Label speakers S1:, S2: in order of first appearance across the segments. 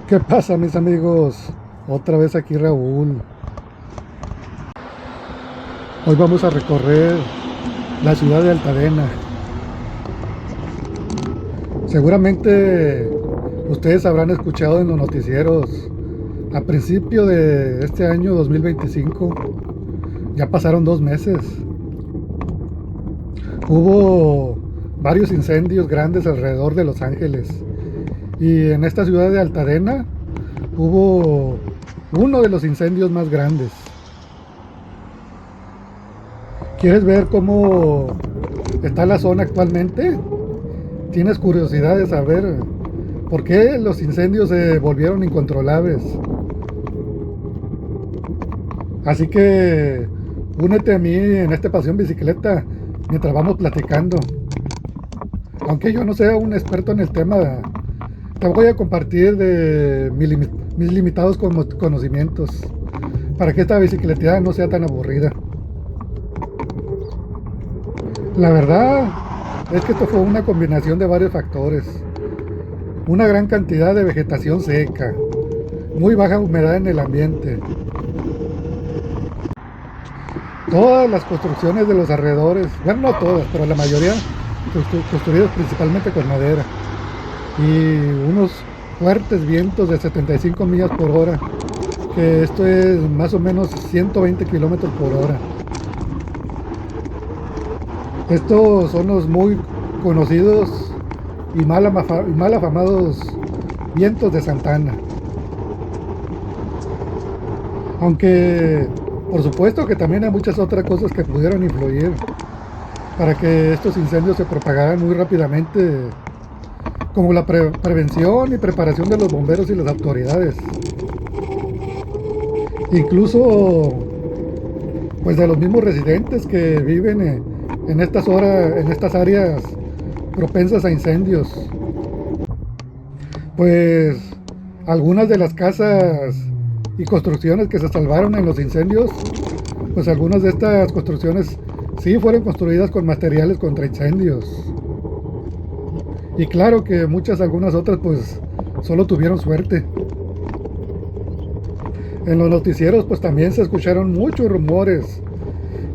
S1: ¿Qué pasa, mis amigos? Otra vez aquí Raúl. Hoy vamos a recorrer la ciudad de Altadena. Seguramente ustedes habrán escuchado en los noticieros a principio de este año 2025. Ya pasaron 2 meses. Hubo varios incendios grandes alrededor de Los Ángeles. Y en esta ciudad de Altadena hubo uno de los incendios más grandes. ¿Quieres ver cómo está la zona actualmente? ¿Tienes curiosidad de saber por qué los incendios se volvieron incontrolables? Así que únete a mí en esta pasión bicicleta mientras vamos platicando. Aunque yo no sea un experto en el tema, te voy a compartir de mis limitados conocimientos para que esta bicicleteada no sea tan aburrida. La verdad es que esto fue una combinación de varios factores. Una gran cantidad de vegetación seca, muy baja humedad en el ambiente. Todas las construcciones de los alrededores, bueno, no todas, pero la mayoría construidas principalmente con madera. Y unos fuertes vientos de 75 millas por hora, que esto es más o menos 120 kilómetros por hora. Estos son los muy conocidos y mal afamados vientos de Santana. Aunque por supuesto que también hay muchas otras cosas que pudieron influir para que estos incendios se propagaran muy rápidamente, como la prevención y preparación de los bomberos y las autoridades. Incluso pues de los mismos residentes que viven en estas áreas propensas a incendios. Pues algunas de las casas y construcciones que se salvaron en los incendios, pues algunas de estas construcciones sí fueron construidas con materiales contra incendios. Y claro que algunas otras pues solo tuvieron suerte. En los noticieros pues también se escucharon muchos rumores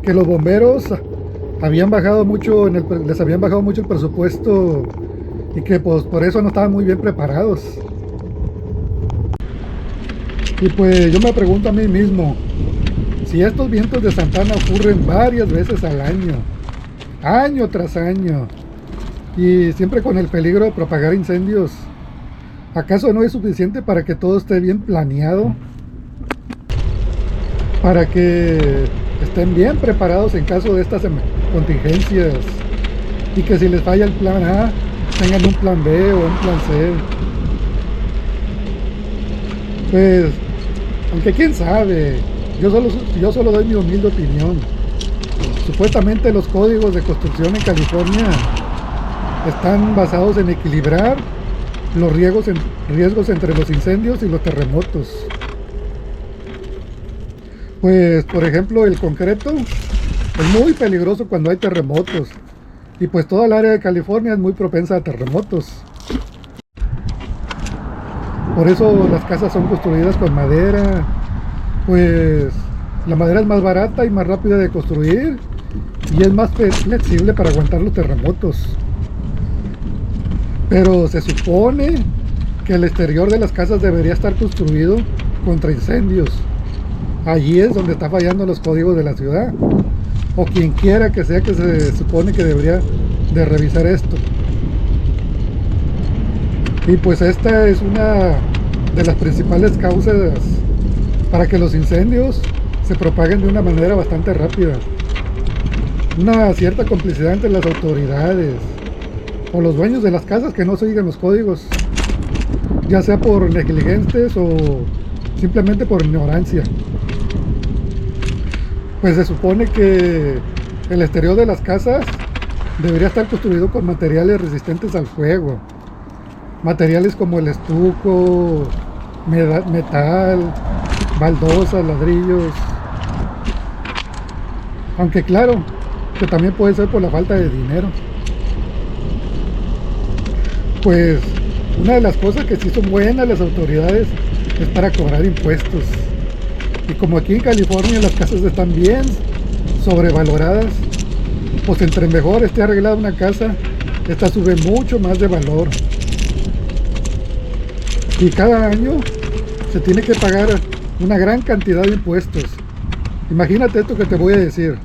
S1: que los bomberos habían bajado mucho les habían bajado mucho el presupuesto y que pues por eso no estaban muy bien preparados. Y pues yo me pregunto a mí mismo, si estos vientos de Santana ocurren varias veces al año tras año, y siempre con el peligro de propagar incendios, ¿acaso no es suficiente para que todo esté bien planeado? Para que estén bien preparados en caso de estas contingencias, y que si les falla el plan A, tengan un plan B o un plan C. Pues, aunque quién sabe, yo solo doy mi humilde opinión. Supuestamente los códigos de construcción en California están basados en equilibrar los riesgos entre los incendios y los terremotos. Pues, por ejemplo, el concreto es muy peligroso cuando hay terremotos. Y pues toda el área de California es muy propensa a terremotos. Por eso las casas son construidas con madera. Pues la madera es más barata y más rápida de construir. Y es más flexible para aguantar los terremotos. Pero se supone que el exterior de las casas debería estar construido contra incendios. Allí es donde está fallando los códigos de la ciudad, o quien quiera que sea que se supone que debería de revisar esto. Y pues esta es una de las principales causas para que los incendios se propaguen de una manera bastante rápida. Una cierta complicidad entre las autoridades o los dueños de las casas que no siguen los códigos, ya sea por negligentes o simplemente por ignorancia. Pues se supone que el exterior de las casas debería estar construido con materiales resistentes al fuego. Materiales como el estuco, metal, baldosas, ladrillos. Aunque claro, que también puede ser por la falta de dinero. Pues Una de las cosas que sí son buenas las autoridades es para cobrar impuestos. Y como aquí en California las casas están bien sobrevaloradas, pues entre mejor esté arreglada una casa, esta sube mucho más de valor. Y cada año se tiene que pagar una gran cantidad de impuestos. Imagínate esto que te voy a decir.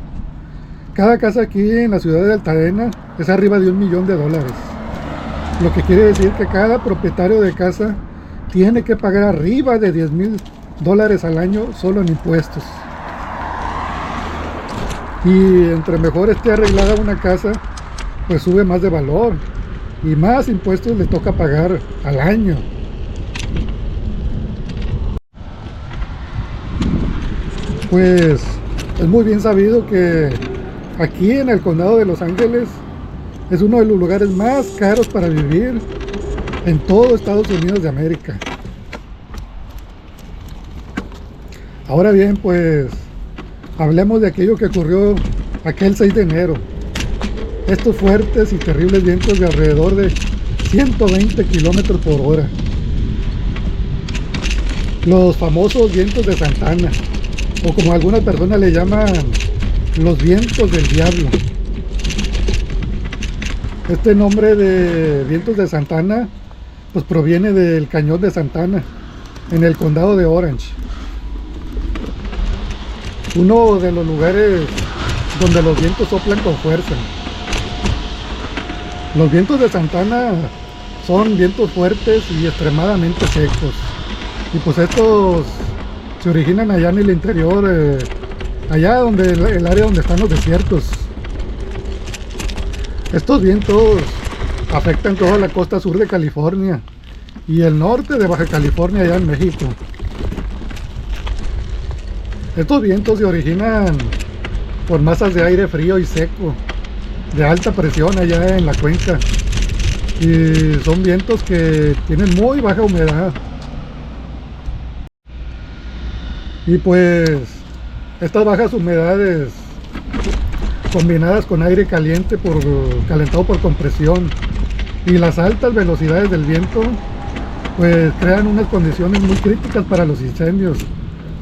S1: Cada casa aquí en la ciudad de Altadena es arriba de $1,000,000. Lo que quiere decir que cada propietario de casa tiene que pagar arriba de $10,000 al año solo en impuestos. Y entre mejor esté arreglada una casa, pues sube más de valor y más impuestos le toca pagar al año. Pues es muy bien sabido que aquí en el condado de Los Ángeles es uno de los lugares más caros para vivir en todo Estados Unidos de América. Ahora bien, pues hablemos de aquello que ocurrió aquel 6 de enero. Estos fuertes y terribles vientos de alrededor de 120 kilómetros por hora. Los famosos vientos de Santana, o como algunas personas le llaman, los vientos del diablo. Este nombre de vientos de Santana pues proviene del cañón de Santana en el condado de Orange, uno de los lugares donde los vientos soplan con fuerza. Los vientos de Santana son vientos fuertes y extremadamente secos, y pues estos se originan allá en el interior, allá donde el área donde están los desiertos. Estos vientos afectan toda la costa sur de California y el norte de Baja California allá en México. Estos vientos se originan por masas de aire frío y seco de alta presión allá en la cuenca, y son vientos que tienen muy baja humedad. Y pues estas bajas humedades combinadas con aire caliente calentado por compresión y las altas velocidades del viento pues crean unas condiciones muy críticas para los incendios,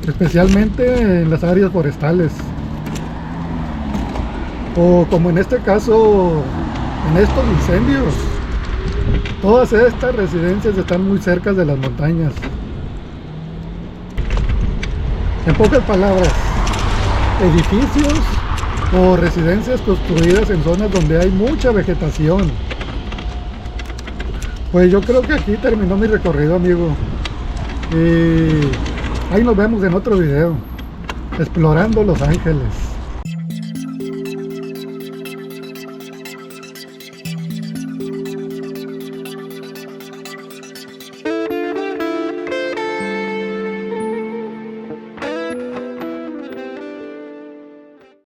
S1: especialmente en las áreas forestales, o como en este caso en estos incendios. Todas estas residencias están muy cerca de las montañas. En pocas palabras, edificios o residencias construidas en zonas donde hay mucha vegetación. Pues yo creo que aquí terminó mi recorrido, amigo, y ahí nos vemos en otro video explorando Los Ángeles.